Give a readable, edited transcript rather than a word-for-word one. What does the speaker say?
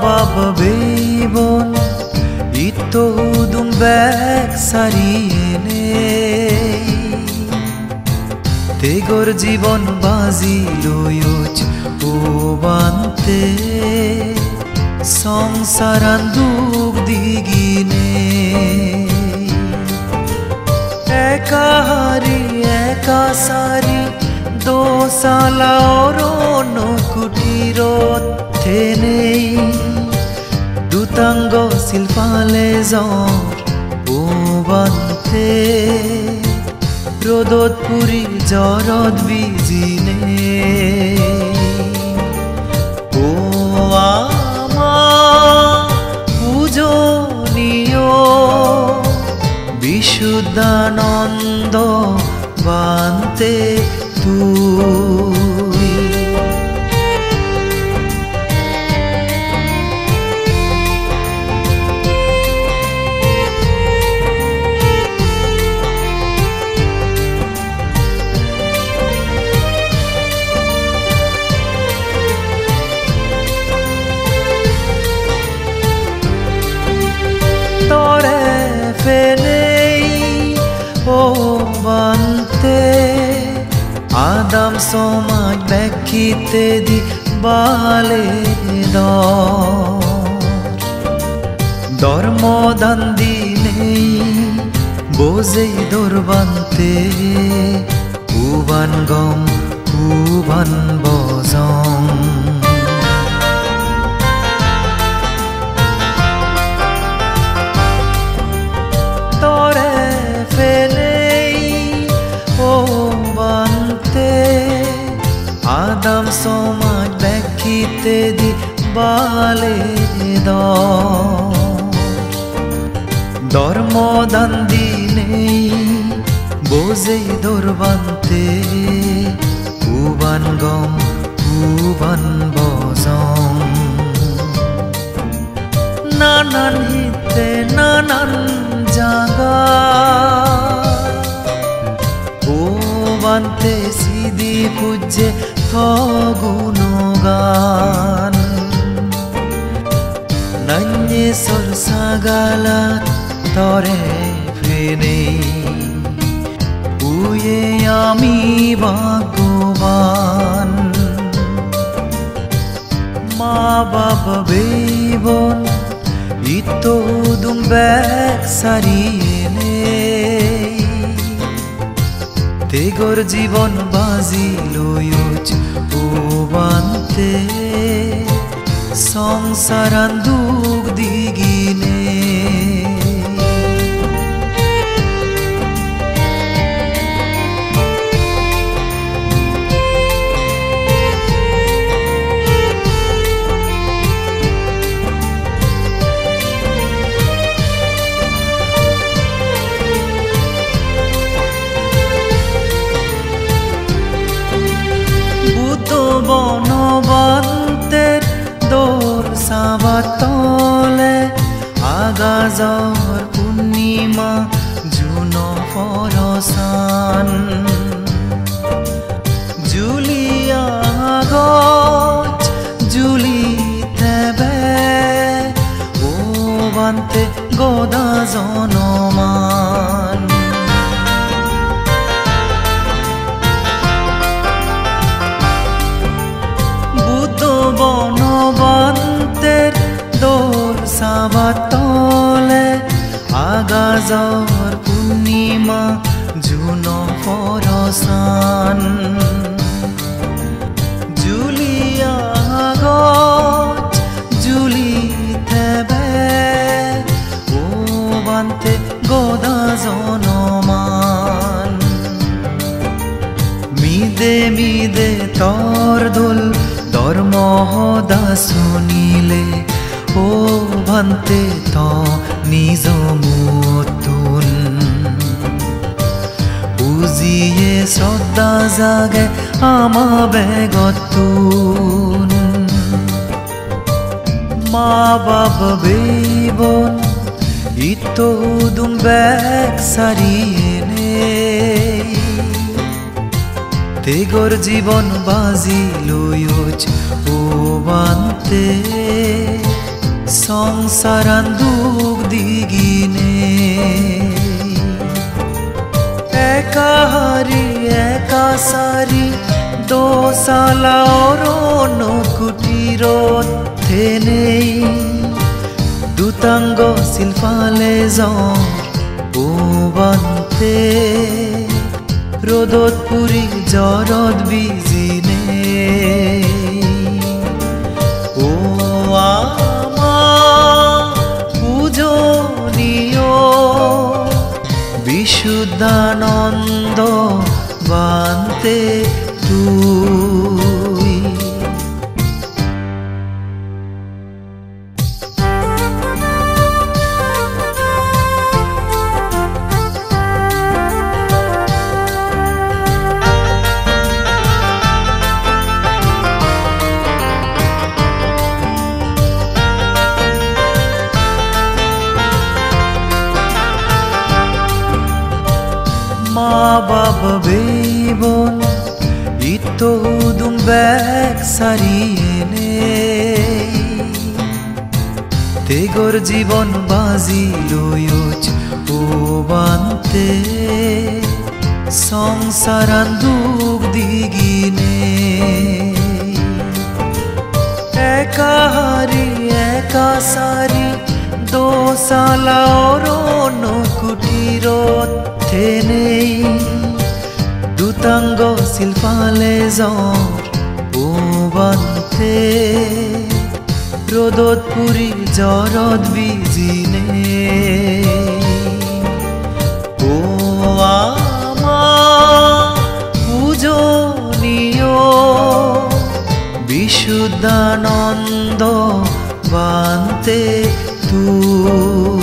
bab beibon ito dumbek sariene tegor জীবন বাজি লয়ুচ ও বানতে সংসারান দুঃখ দিগিনে একা হারি একা সারি দোসালা অরণ্য কুটিরত থেনেই দুতাঙ্গ শিল্পালে জ্বৰ ও বানতে ৰ'দত পুৰি জ্বৰত বিজিনে ও আমাৰ পূজনীয় বিশুদ্ধানন্দ বান্তে তুই Adam somaj bekite di bale dormo dandine boze dorbante uban gom uban bozom tore felei o Adam somaj bekite di bale dormo dandine boze dorbante uban gom uban bozom nanan hitte nanan jaga o bante sidi pujje gunogan nanye sor sagala tore fene uye ami bhagwan ma baba beibon ito dumbek sariene tegor জীবন বাজি লয়ুচ ও বানতে সংসারান দুঃখ দিগিনে বনবন্তের দোর সাবাতলে আগাজর পূর্ণিমা June ফরসান Julia গছ জুলি থেবে ও বান্তে গোদা জনমান বনবন্তের দোর সাবাতলে আগাজর পূর্ণিমা June ফরসান Julia গছ জুলি থেবে ও বান্তে গোদা জনমান মিদে মিদে তর দোল ধর্মহদা শুনিলে ও ভান্তে ত নিজ মতুন উজিয়ে শ্রদ্ধা জাগে আমা বেগতুন মা বাপ বেইবন ইতো দুম্বেক সারিয়েনে tegor জীবন বাজি লয়ুচ ও বানতে সংসারান দুখ দিগিনে একা হারি একা সারি দোসালা অরণ্য কুটিরত থেনেই দুতাঙ্গ শিল্পালে জ্বৰ বান্তে ৰ'দত পুৰি জ্বৰত বিজিনে ও পূজনীয় বিশুদ্ধানন্দ বান্তে তুই মা বাবা বেবন ইতহুদুম বেক সারিয়েনে তেগর জীবন বাজি লয়ুচ ও বান্তে সংসারান দুখ দিগিনে একা হারি একা সারি দোসালা অরণ্য কুটিরত থেনেই দুতাঙ্গ শিল্পালে জ্বৰ বান্তে ৰ'দত পুৰি জ্বৰত বিজিনে ও পূজনীয় বিশুদ্ধানন্দ বান্তে তুই